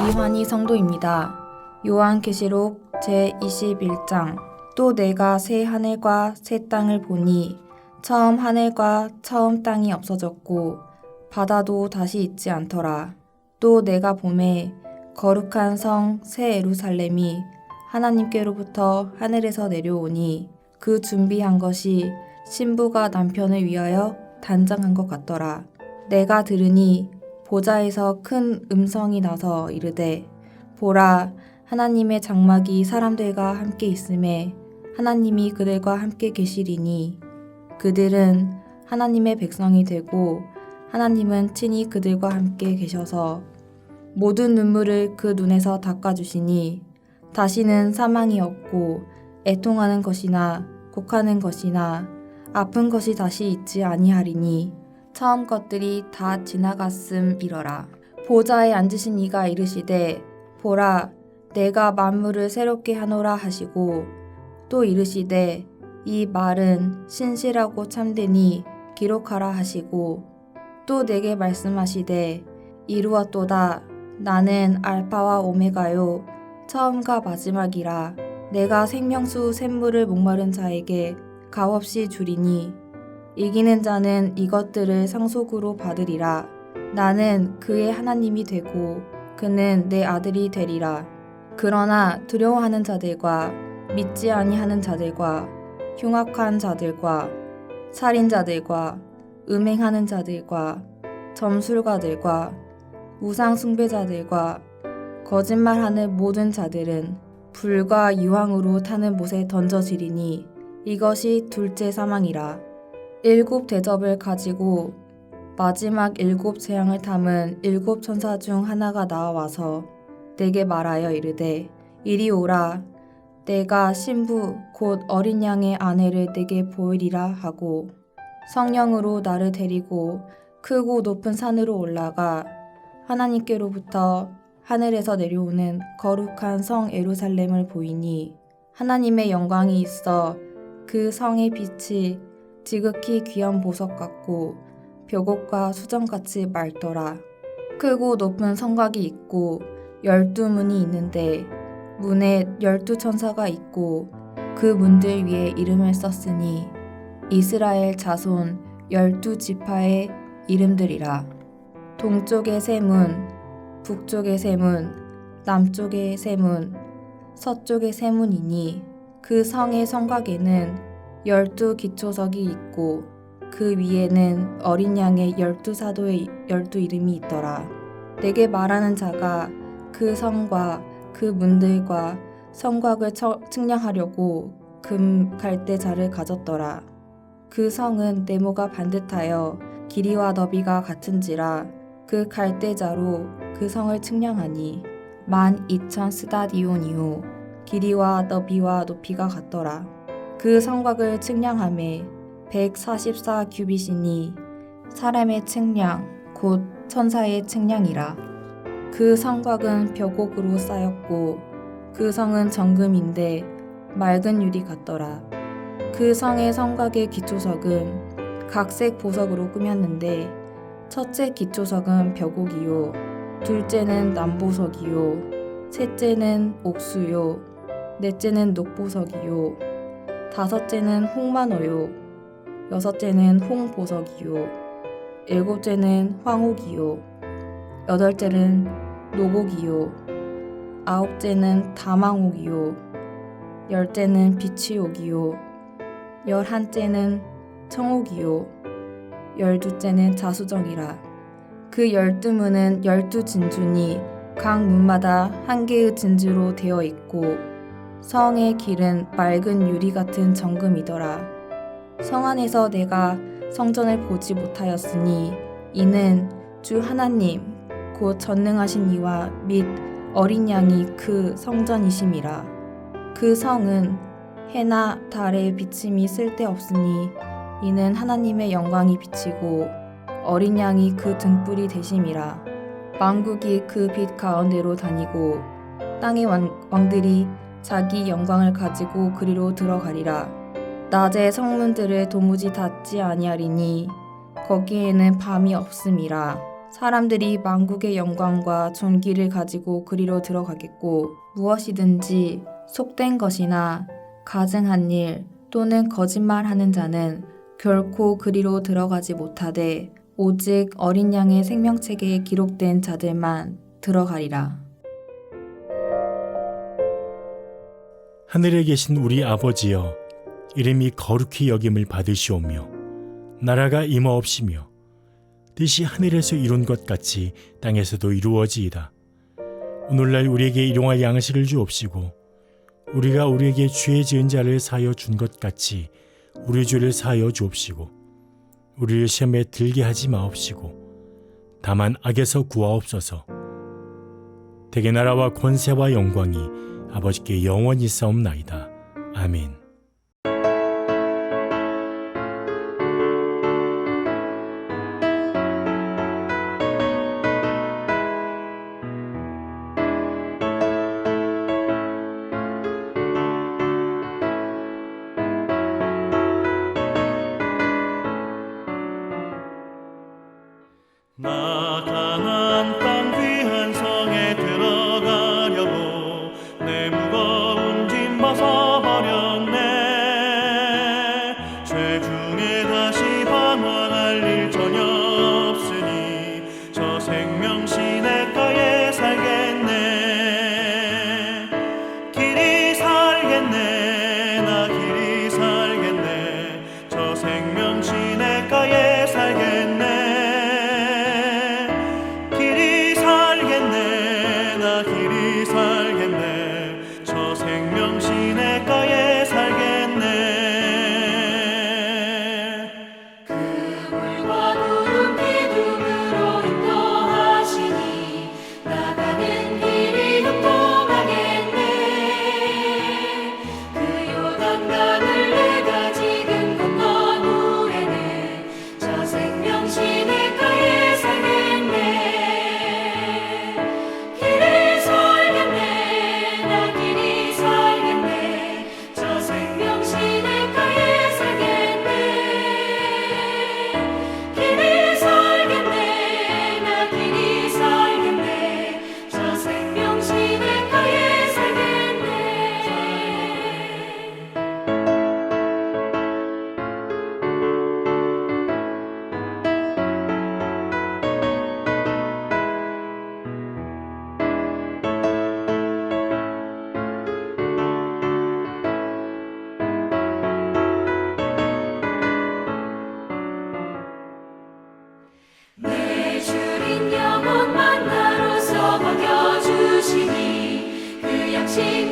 이환희 성도입니다. 요한계시록 제21장. 또 내가 새 하늘과 새 땅을 보니 처음 하늘과 처음 땅이 없어졌고 바다도 다시 있지 않더라. 또 내가 보매 거룩한 성 새 예루살렘이 하나님께로부터 하늘에서 내려오니 그 준비한 것이 신부가 남편을 위하여 단장한 것 같더라. 내가 들으니 보좌에서 큰 음성이 나서 이르되 보라, 하나님의 장막이 사람들과 함께 있음에 하나님이 그들과 함께 계시리니 그들은 하나님의 백성이 되고 하나님은 친히 그들과 함께 계셔서 모든 눈물을 그 눈에서 닦아주시니 다시는 사망이 없고 애통하는 것이나 곡하는 것이나 아픈 것이 다시 있지 아니하리니 처음 것들이 다 지나갔음이러라. 보좌에 앉으신 이가 이르시되 보라, 내가 만물을 새롭게 하노라 하시고 또 이르시되 이 말은 신실하고 참되니 기록하라 하시고 또 내게 말씀하시되 이루었도다. 나는 알파와 오메가요 처음과 마지막이라. 내가 생명수 샘물을 목마른 자에게 값없이 주리니 이기는 자는 이것들을 상속으로 받으리라. 나는 그의 하나님이 되고 그는 내 아들이 되리라. 그러나 두려워하는 자들과 믿지 아니하는 자들과 흉악한 자들과 살인자들과 음행하는 자들과 점술가들과 우상 숭배자들과 거짓말하는 모든 자들은 불과 유황으로 타는 못에 던져지리니 이것이 둘째 사망이라. 7 대접을 가지고 마지막 7 재앙을 담은 7 천사 중 하나가 나와서 내게 말하여 이르되 이리 오라. 내가 신부 곧 어린 양의 아내를 내게 보이리라 하고 성령으로 나를 데리고 크고 높은 산으로 올라가 하나님께로부터 하늘에서 내려오는 거룩한 성 예루살렘을 보이니 하나님의 영광이 있어 그 성의 빛이 지극히 귀한 보석 같고 벽옥과 수정같이 맑더라. 크고 높은 성곽이 있고 12문이 있는데 문에 12 천사가 있고 그 문들 위에 이름을 썼으니 이스라엘 자손 12 지파의 이름들이라. 동쪽의 세 문, 북쪽의 세 문, 남쪽의 세 문, 서쪽의 세 문이니 그 성의 성곽에는 12 기초석이 있고 그 위에는 어린 양의 12 사도의 12 이름이 있더라. 내게 말하는 자가 그 성과 그 문들과 성곽을 측량하려고 금 갈대자를 가졌더라. 그 성은 네모가 반듯하여 길이와 너비가 같은지라 그 갈대자로 그 성을 측량하니 12,000 스다디온이요 길이와 너비와 높이가 같더라. 그 성곽을 측량하매 144 규빗이니 사람의 측량 곧 천사의 측량이라. 그 성곽은 벽옥으로 쌓였고 그 성은 정금인데 맑은 유리 같더라. 그 성의 성곽의 기초석은 각색 보석으로 꾸몄는데 첫째 기초석은 벽옥이요 둘째는 남보석이요 셋째는 옥수요 넷째는 녹보석이요 다섯째는 홍만호요 여섯째는 홍보석이요 일곱째는 황옥이요 여덟째는 노곡이요 아홉째는 다망옥이요 열째는 비치옥이요 11째는 청옥이요 12째는 자수정이라. 그 12문은 12 진주니 각 문마다 한 개의 진주로 되어 있고 성의 길은 맑은 유리 같은 정금이더라. 성 안에서 내가 성전을 보지 못하였으니 이는 주 하나님 곧 전능하신 이와 및 어린 양이 그 성전이심이라. 그 성은 해나 달의 비침이 쓸데없으니 이는 하나님의 영광이 비치고 어린 양이 그 등불이 되심이라. 만국이 그 빛 가운데로 다니고 땅의 왕들이 자기 영광을 가지고 그리로 들어가리라. 낮에 성문들을 도무지 닫지 아니하리니 거기에는 밤이 없음이라. 사람들이 만국의 영광과 존귀를 가지고 그리로 들어가겠고 무엇이든지 속된 것이나 가증한 일 또는 거짓말하는 자는 결코 그리로 들어가지 못하되 오직 어린 양의 생명책에 기록된 자들만 들어가리라. 하늘에 계신 우리 아버지여, 이름이 거룩히 여김을 받으시오며 나라가 임하옵시며 뜻이 하늘에서 이룬 것 같이 땅에서도 이루어지이다. 오늘날 우리에게 일용할 양식을 주옵시고 우리가 우리에게 죄 지은 자를 사하여 준 것 같이 우리 죄를 사하여 주옵시고 우리를 시험에 들게 하지 마옵시고 다만 악에서 구하옵소서. 대개 나라와 권세와 영광이 아버지께 영원히 싸움나이다. 아멘. 나 가나안 땅 귀한 성에 들어가려고 내 무거운 짐 벗어버렸네. 죄 중에 다시 방황할 일 전혀 없으니 저 생명 시냇가에 살겠네. 길이 살겠네. 나 길이 살겠네. 저 생명 시냇가에 살겠네.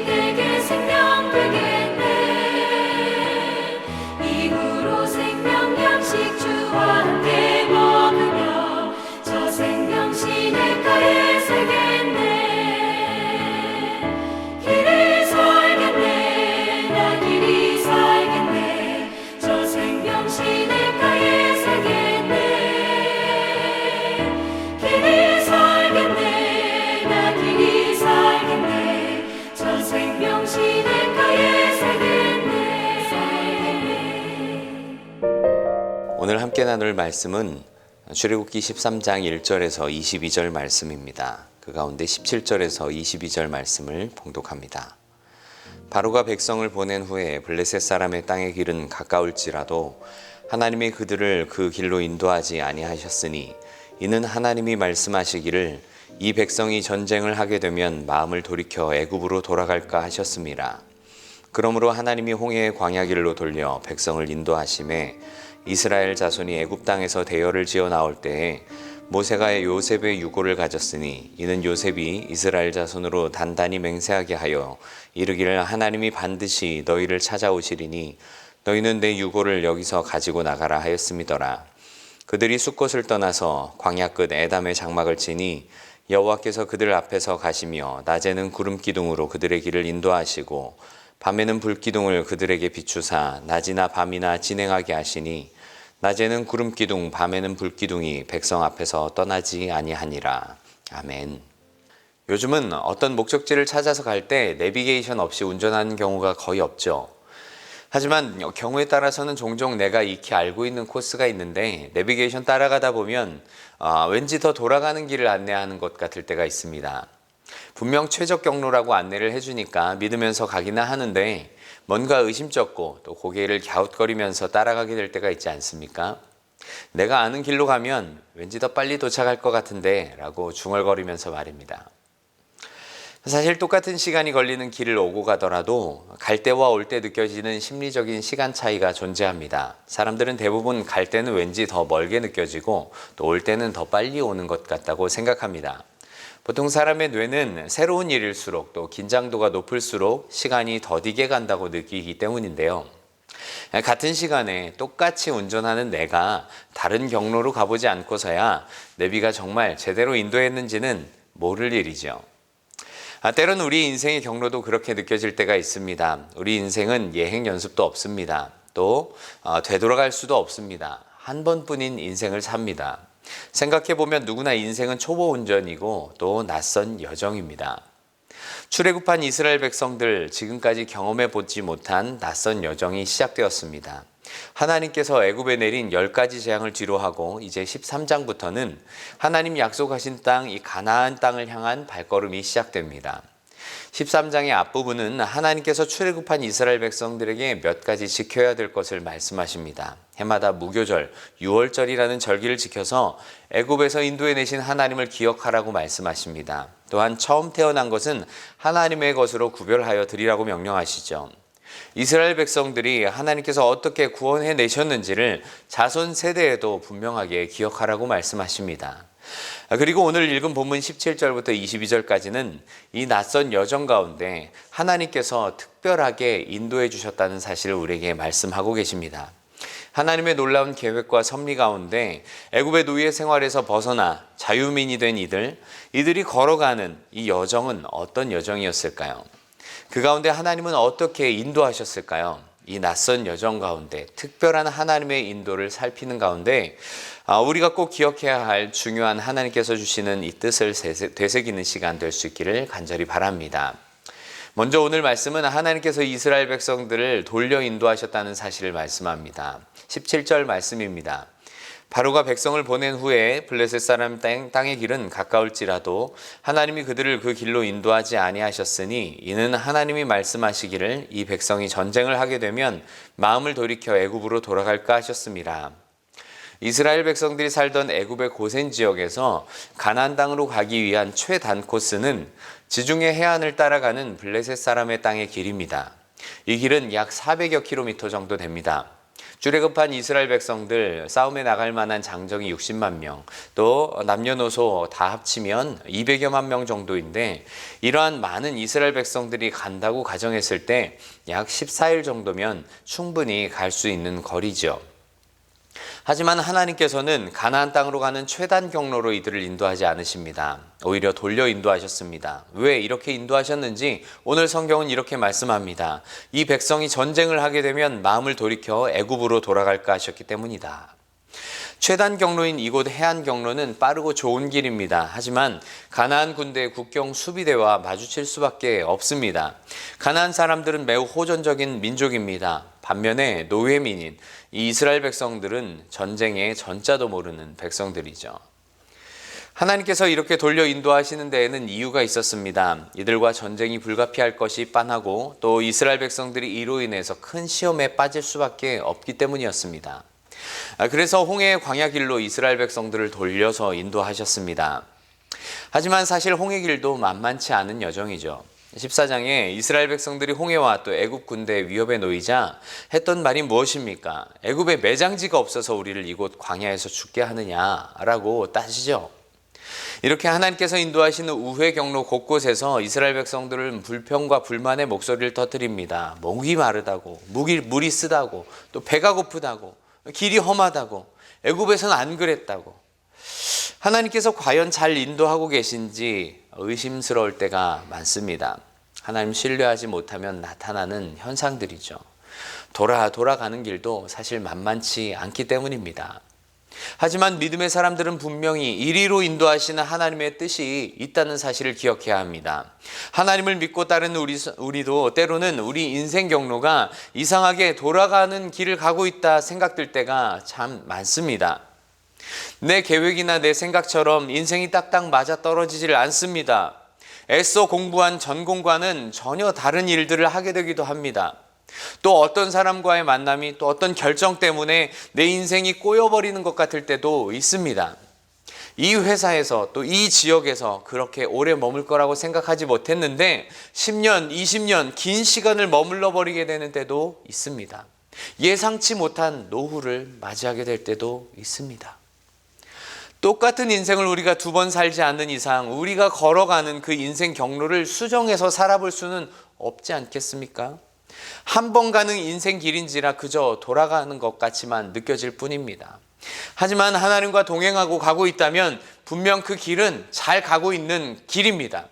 내게 생명 되겠네. 이후로 생명 양식 주와 함께 먹으며 저 생명 시냇가에 살겠네. 길이 살겠네. 나 길이 살겠네. 저 생명 시냇가에 살겠네. 길이 살겠네. 나 길이 살겠네. 저 생명 시냇가에 살겠네. 오늘 함께 나눌 말씀은 출애굽기 13장 1절에서 22절 말씀입니다. 그 가운데 17절에서 22절 말씀을 봉독합니다. 바로가 백성을 보낸 후에 블레셋 사람의 땅의 길은 가까울지라도 하나님이 그들을 그 길로 인도하지 아니하셨으니 이는 하나님이 말씀하시기를 이 백성이 전쟁을 하게 되면 마음을 돌이켜 애굽으로 돌아갈까 하셨습니다. 그러므로 하나님이 홍해의 광야길로 돌려 백성을 인도하심에 이스라엘 자손이 애굽 땅에서 대열을 지어 나올 때에 모세가 요셉의 유고를 가졌으니 이는 요셉이 이스라엘 자손으로 단단히 맹세하게 하여 이르기를 하나님이 반드시 너희를 찾아오시리니 너희는 내 유고를 여기서 가지고 나가라 하였음이더라. 그들이 숫곳을 떠나서 광야 끝 에담의 장막을 치니 여호와께서 그들 앞에서 가시며 낮에는 구름 기둥으로 그들의 길을 인도하시고 밤에는 불 기둥을 그들에게 비추사 낮이나 밤이나 진행하게 하시니 낮에는 구름 기둥 밤에는 불 기둥이 백성 앞에서 떠나지 아니하니라. 아멘. 요즘은 어떤 목적지를 찾아서 갈 때 내비게이션 없이 운전하는 경우가 거의 없죠. 하지만 경우에 따라서는 종종 내가 익히 알고 있는 코스가 있는데 내비게이션 따라가다 보면 왠지 더 돌아가는 길을 안내하는 것 같을 때가 있습니다. 분명 최적 경로라고 안내를 해주니까 믿으면서 가기는 하는데 뭔가 의심쩍고 또 고개를 갸웃거리면서 따라가게 될 때가 있지 않습니까? 내가 아는 길로 가면 왠지 더 빨리 도착할 것 같은데 라고 중얼거리면서 말입니다. 사실 똑같은 시간이 걸리는 길을 오고 가더라도 갈 때와 올 때 느껴지는 심리적인 시간 차이가 존재합니다. 사람들은 대부분 갈 때는 왠지 더 멀게 느껴지고 또 올 때는 더 빨리 오는 것 같다고 생각합니다. 보통 사람의 뇌는 새로운 일일수록 또 긴장도가 높을수록 시간이 더디게 간다고 느끼기 때문인데요. 같은 시간에 똑같이 운전하는 내가 다른 경로로 가보지 않고서야 내비가 정말 제대로 인도했는지는 모를 일이죠. 때론 우리 인생의 경로도 그렇게 느껴질 때가 있습니다. 우리 인생은 예행 연습도 없습니다. 또 되돌아갈 수도 없습니다. 한 번뿐인 인생을 삽니다. 생각해보면 누구나 인생은 초보 운전이고 또 낯선 여정입니다. 출애굽한 이스라엘 백성들, 지금까지 경험해 보지 못한 낯선 여정이 시작되었습니다. 하나님께서 애굽에 내린 10가지 재앙을 뒤로하고 이제 13장부터는 하나님 약속하신 땅, 이 가나안 땅을 향한 발걸음이 시작됩니다. 13장의 앞부분은 하나님께서 출애굽한 이스라엘 백성들에게 몇 가지 지켜야 될 것을 말씀하십니다. 해마다 무교절, 유월절이라는 절기를 지켜서 애굽에서 인도해 내신 하나님을 기억하라고 말씀하십니다. 또한 처음 태어난 것은 하나님의 것으로 구별하여 드리라고 명령하시죠. 이스라엘 백성들이 하나님께서 어떻게 구원해 내셨는지를 자손 세대에도 분명하게 기억하라고 말씀하십니다. 그리고 오늘 읽은 본문 17절부터 22절까지는 이 낯선 여정 가운데 하나님께서 특별하게 인도해 주셨다는 사실을 우리에게 말씀하고 계십니다. 하나님의 놀라운 계획과 섭리 가운데 애굽의 노예 생활에서 벗어나 자유민이 된 이들이 걸어가는 이 여정은 어떤 여정이었을까요? 그 가운데 하나님은 어떻게 인도하셨을까요? 이 낯선 여정 가운데 특별한 하나님의 인도를 살피는 가운데 우리가 꼭 기억해야 할 중요한 하나님께서 주시는 이 뜻을 되새기는 시간 될 수 있기를 간절히 바랍니다. 먼저 오늘 말씀은 하나님께서 이스라엘 백성들을 돌려 인도하셨다는 사실을 말씀합니다. 17절 말씀입니다. 바로가 백성을 보낸 후에 블레셋 사람 땅의 길은 가까울지라도 하나님이 그들을 그 길로 인도하지 아니하셨으니 이는 하나님이 말씀하시기를 이 백성이 전쟁을 하게 되면 마음을 돌이켜 애굽으로 돌아갈까 하셨습니다. 이스라엘 백성들이 살던 애굽의 고센 지역에서 가나안 땅으로 가기 위한 최단 코스는 지중해 해안을 따라가는 블레셋 사람의 땅의 길입니다. 이 길은 약 400여 킬로미터 정도 됩니다. 출애굽한 이스라엘 백성들 싸움에 나갈 만한 장정이 60만 명, 또 남녀노소 다 합치면 200여만 명 정도인데 이러한 많은 이스라엘 백성들이 간다고 가정했을 때 약 14일 정도면 충분히 갈 수 있는 거리죠. 하지만 하나님께서는 가나안 땅으로 가는 최단 경로로 이들을 인도하지 않으십니다. 오히려 돌려 인도하셨습니다. 왜 이렇게 인도하셨는지 오늘 성경은 이렇게 말씀합니다. 이 백성이 전쟁을 하게 되면 마음을 돌이켜 애굽으로 돌아갈까 하셨기 때문이다. 최단 경로인 이곳 해안 경로는 빠르고 좋은 길입니다. 하지만 가나안 군대의 국경 수비대와 마주칠 수밖에 없습니다. 가나안 사람들은 매우 호전적인 민족입니다. 반면에 노예민인 이 이스라엘 백성들은 전쟁의 전자도 모르는 백성들이죠. 하나님께서 이렇게 돌려 인도하시는 데에는 이유가 있었습니다. 이들과 전쟁이 불가피할 것이 빤하고 또 이스라엘 백성들이 이로 인해서 큰 시험에 빠질 수밖에 없기 때문이었습니다. 그래서 홍해의 광야길로 이스라엘 백성들을 돌려서 인도하셨습니다. 하지만 사실 홍해길도 만만치 않은 여정이죠. 14장에 이스라엘 백성들이 홍해와 또 애굽 군대의 위협에 놓이자 했던 말이 무엇입니까? 애굽에 매장지가 없어서 우리를 이곳 광야에서 죽게 하느냐라고 따지죠. 이렇게 하나님께서 인도하시는 우회 경로 곳곳에서 이스라엘 백성들은 불평과 불만의 목소리를 터뜨립니다. 목이 마르다고, 물이 쓰다고, 또 배가 고프다고, 길이 험하다고, 애굽에서는 안 그랬다고. 하나님께서 과연 잘 인도하고 계신지 의심스러울 때가 많습니다. 하나님 신뢰하지 못하면 나타나는 현상들이죠. 돌아가는 길도 사실 만만치 않기 때문입니다. 하지만 믿음의 사람들은 분명히 이리로 인도하시는 하나님의 뜻이 있다는 사실을 기억해야 합니다. 하나님을 믿고 따르는 우리도 때로는 우리 인생 경로가 이상하게 돌아가는 길을 가고 있다 생각될 때가 참 많습니다. 내 계획이나 내 생각처럼 인생이 딱딱 맞아떨어지질 않습니다. 애써 공부한 전공과는 전혀 다른 일들을 하게 되기도 합니다. 또 어떤 사람과의 만남이 또 어떤 결정 때문에 내 인생이 꼬여버리는 것 같을 때도 있습니다. 이 회사에서 또 이 지역에서 그렇게 오래 머물 거라고 생각하지 못했는데 10년, 20년 긴 시간을 머물러 버리게 되는 때도 있습니다. 예상치 못한 노후를 맞이하게 될 때도 있습니다. 똑같은 인생을 우리가 두 번 살지 않는 이상 우리가 걸어가는 그 인생 경로를 수정해서 살아볼 수는 없지 않겠습니까? 한 번 가는 인생 길인지라 그저 돌아가는 것 같지만 느껴질 뿐입니다. 하지만 하나님과 동행하고 가고 있다면 분명 그 길은 잘 가고 있는 길입니다.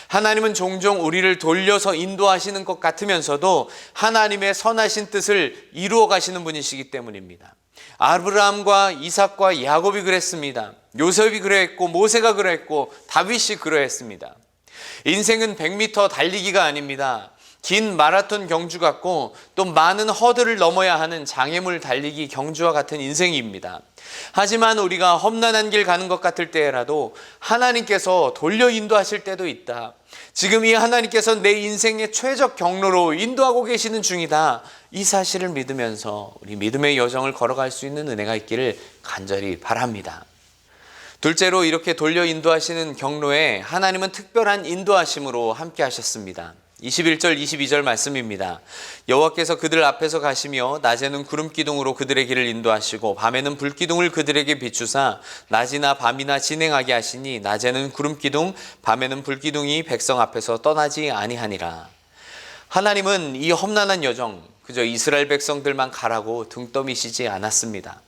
하나님은 종종 우리를 돌려서 인도하시는 것 같으면서도 하나님의 선하신 뜻을 이루어 가시는 분이시기 때문입니다. 아브라함과 이삭과 야곱이 그랬습니다. 요셉이 그랬고 모세가 그랬고 다윗이 그러했습니다. 인생은 100m 달리기가 아닙니다. 긴 마라톤 경주 같고 또 많은 허들을 넘어야 하는 장애물 달리기 경주와 같은 인생입니다. 하지만 우리가 험난한 길 가는 것 같을 때라도 하나님께서 돌려 인도하실 때도 있다. 지금 이 하나님께서 내 인생의 최적 경로로 인도하고 계시는 중이다. 이 사실을 믿으면서 우리 믿음의 여정을 걸어갈 수 있는 은혜가 있기를 간절히 바랍니다. 둘째로 이렇게 돌려 인도하시는 경로에 하나님은 특별한 인도하심으로 함께 하셨습니다. 21절 22절 말씀입니다. 여호와께서 그들 앞에서 가시며 낮에는 구름 기둥으로 그들의 길을 인도하시고 밤에는 불 기둥을 그들에게 비추사 낮이나 밤이나 진행하게 하시니 낮에는 구름 기둥 밤에는 불 기둥이 백성 앞에서 떠나지 아니하니라. 하나님은 이 험난한 여정 그저 이스라엘 백성들만 가라고 등 떠미시지 않았습니다.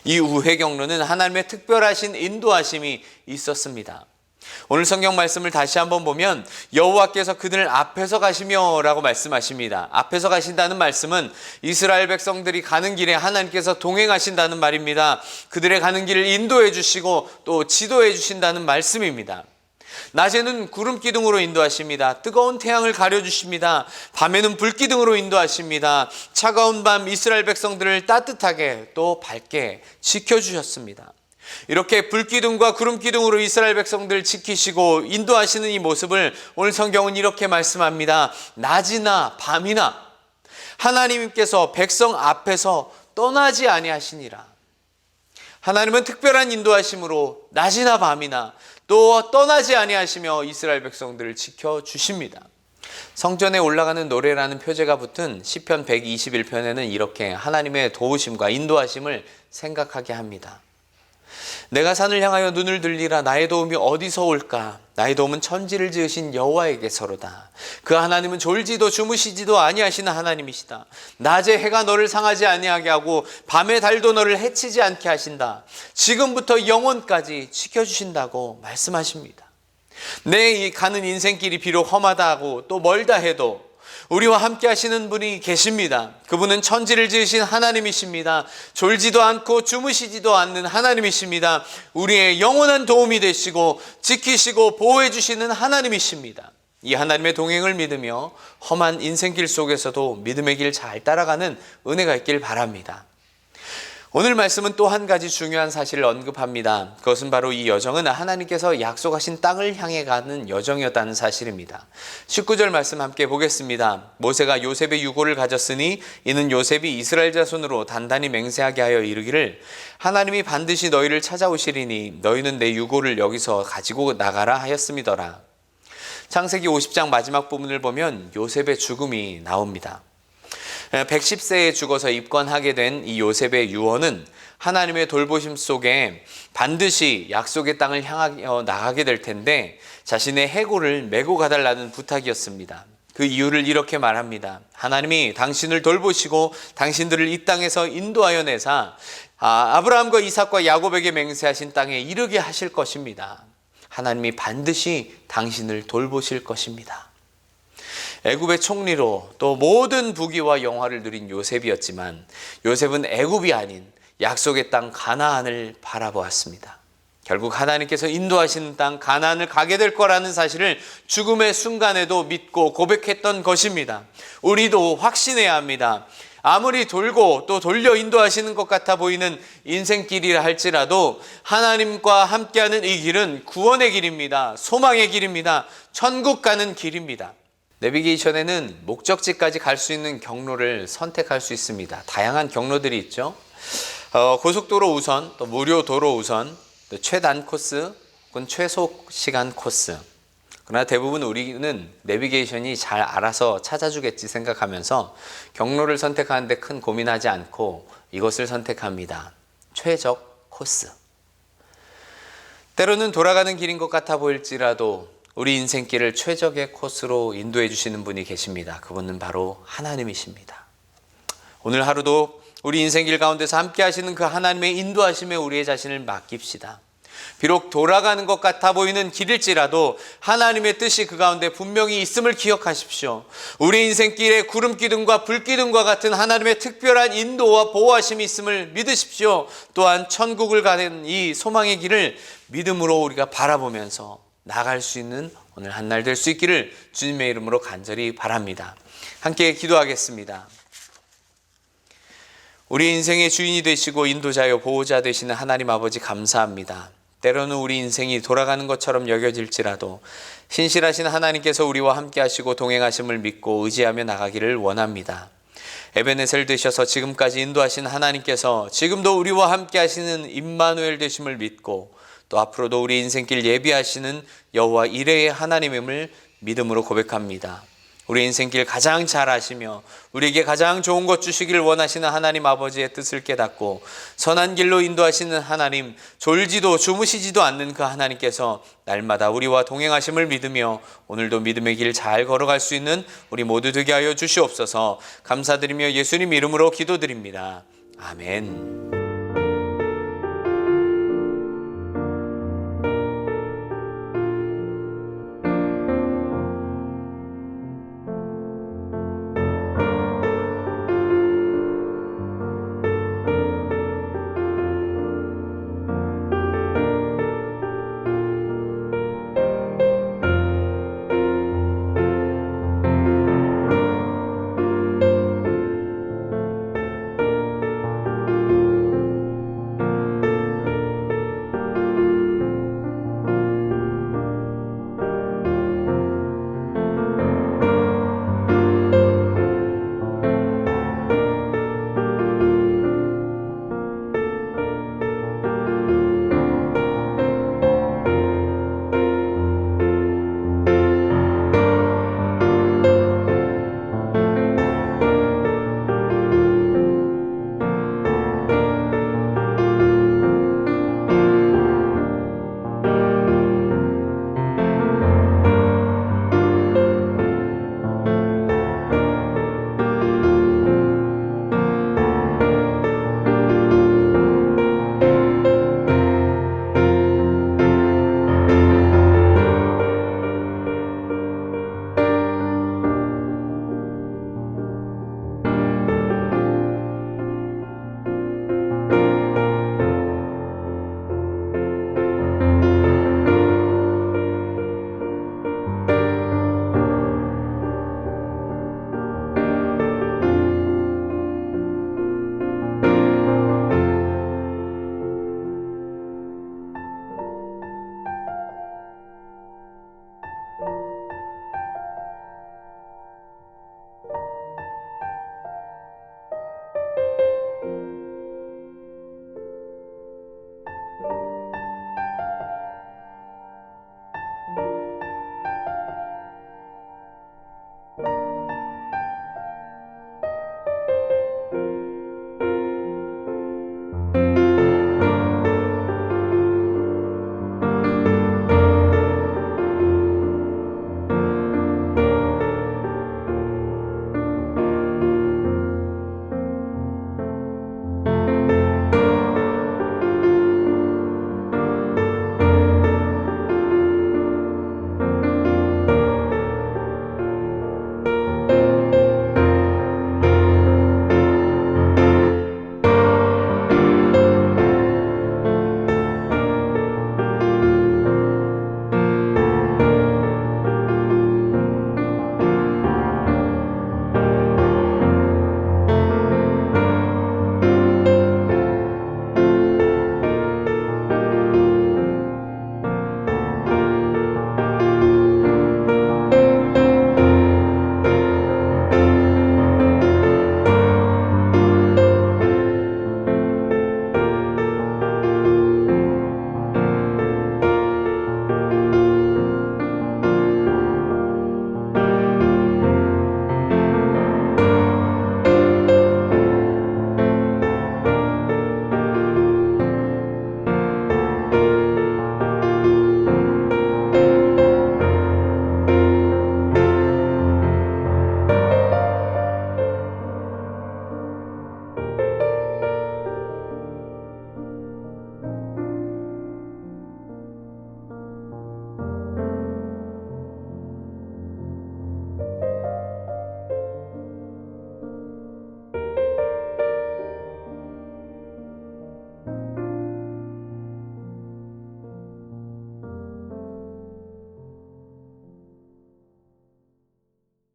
이 우회 경로는 하나님의 특별하신 인도하심이 있었습니다. 오늘 성경 말씀을 다시 한번 보면 여호와께서 그들 앞에서 가시며 라고 말씀하십니다. 앞에서 가신다는 말씀은 이스라엘 백성들이 가는 길에 하나님께서 동행하신다는 말입니다. 그들의 가는 길을 인도해 주시고 또 지도해 주신다는 말씀입니다. 낮에는 구름 기둥으로 인도하십니다. 뜨거운 태양을 가려주십니다. 밤에는 불 기둥으로 인도하십니다. 차가운 밤 이스라엘 백성들을 따뜻하게 또 밝게 지켜주셨습니다. 이렇게 불기둥과 구름기둥으로 이스라엘 백성들을 지키시고 인도하시는 이 모습을 오늘 성경은 이렇게 말씀합니다. 낮이나 밤이나 하나님께서 백성 앞에서 떠나지 아니하시니라. 하나님은 특별한 인도하심으로 낮이나 밤이나 또 떠나지 아니하시며 이스라엘 백성들을 지켜주십니다. 성전에 올라가는 노래라는 표제가 붙은 시편 121편에는 이렇게 하나님의 도우심과 인도하심을 생각하게 합니다. 내가 산을 향하여 눈을 들리라. 나의 도움이 어디서 올까? 나의 도움은 천지를 지으신 여호와에게서로다. 그 하나님은 졸지도 주무시지도 아니하시는 하나님이시다. 낮에 해가 너를 상하지 아니하게 하고 밤에 달도 너를 해치지 않게 하신다. 지금부터 영원까지 지켜주신다고 말씀하십니다. 내 가는 인생길이 비록 험하다 하고 또 멀다 해도 우리와 함께 하시는 분이 계십니다. 그분은 천지를 지으신 하나님이십니다. 졸지도 않고 주무시지도 않는 하나님이십니다. 우리의 영원한 도움이 되시고 지키시고 보호해 주시는 하나님이십니다. 이 하나님의 동행을 믿으며 험한 인생길 속에서도 믿음의 길 잘 따라가는 은혜가 있길 바랍니다. 오늘 말씀은 또 한 가지 중요한 사실을 언급합니다. 그것은 바로 이 여정은 하나님께서 약속하신 땅을 향해 가는 여정이었다는 사실입니다. 19절 말씀 함께 보겠습니다. 모세가 요셉의 유고를 가졌으니 이는 요셉이 이스라엘 자손으로 단단히 맹세하게 하여 이르기를 하나님이 반드시 너희를 찾아오시리니 너희는 내 유고를 여기서 가지고 나가라 하였음이더라. 창세기 50장 마지막 부분을 보면 요셉의 죽음이 나옵니다. 110세에 죽어서 입건하게 된 이 요셉의 유언은 하나님의 돌보심 속에 반드시 약속의 땅을 향하여 나가게 될 텐데 자신의 해골을 메고 가달라는 부탁이었습니다. 그 이유를 이렇게 말합니다. 하나님이 당신을 돌보시고 당신들을 이 땅에서 인도하여 내사 아브라함과 이삭과 야곱에게 맹세하신 땅에 이르게 하실 것입니다. 하나님이 반드시 당신을 돌보실 것입니다. 애굽의 총리로 또 모든 부귀와 영화를 누린 요셉이었지만 요셉은 애굽이 아닌 약속의 땅 가나안을 바라보았습니다. 결국 하나님께서 인도하시는 땅 가나안을 가게 될 거라는 사실을 죽음의 순간에도 믿고 고백했던 것입니다. 우리도 확신해야 합니다. 아무리 돌고 또 돌려 인도하시는 것 같아 보이는 인생길이라 할지라도 하나님과 함께하는 이 길은 구원의 길입니다. 소망의 길입니다. 천국 가는 길입니다. 내비게이션에는 목적지까지 갈 수 있는 경로를 선택할 수 있습니다. 다양한 경로들이 있죠. 고속도로 우선, 또 무료 도로 우선, 또 최단 코스, 혹은 최소 시간 코스. 그러나 대부분 우리는 내비게이션이 잘 알아서 찾아주겠지 생각하면서 경로를 선택하는데 큰 고민하지 않고 이것을 선택합니다. 최적 코스. 때로는 돌아가는 길인 것 같아 보일지라도 우리 인생길을 최적의 코스로 인도해 주시는 분이 계십니다. 그분은 바로 하나님이십니다. 오늘 하루도 우리 인생길 가운데서 함께 하시는 그 하나님의 인도하심에 우리의 자신을 맡깁시다. 비록 돌아가는 것 같아 보이는 길일지라도 하나님의 뜻이 그 가운데 분명히 있음을 기억하십시오. 우리 인생길에 구름기둥과 불기둥과 같은 하나님의 특별한 인도와 보호하심이 있음을 믿으십시오. 또한 천국을 가는 이 소망의 길을 믿음으로 우리가 바라보면서 나갈 수 있는 오늘 한 날 될 수 있기를 주님의 이름으로 간절히 바랍니다. 함께 기도하겠습니다. 우리 인생의 주인이 되시고 인도자여 보호자 되시는 하나님 아버지 감사합니다. 때로는 우리 인생이 돌아가는 것처럼 여겨질지라도 신실하신 하나님께서 우리와 함께 하시고 동행하심을 믿고 의지하며 나가기를 원합니다. 에베네셀 되셔서 지금까지 인도하신 하나님께서 지금도 우리와 함께 하시는 임마누엘 되심을 믿고 또 앞으로도 우리 인생길 예비하시는 여호와 이레의 하나님임을 믿음으로 고백합니다. 우리 인생길 가장 잘 아시며 우리에게 가장 좋은 것 주시기를 원하시는 하나님 아버지의 뜻을 깨닫고 선한 길로 인도하시는 하나님, 졸지도 주무시지도 않는 그 하나님께서 날마다 우리와 동행하심을 믿으며 오늘도 믿음의 길 잘 걸어갈 수 있는 우리 모두 되게 하여 주시옵소서. 감사드리며 예수님 이름으로 기도드립니다. 아멘.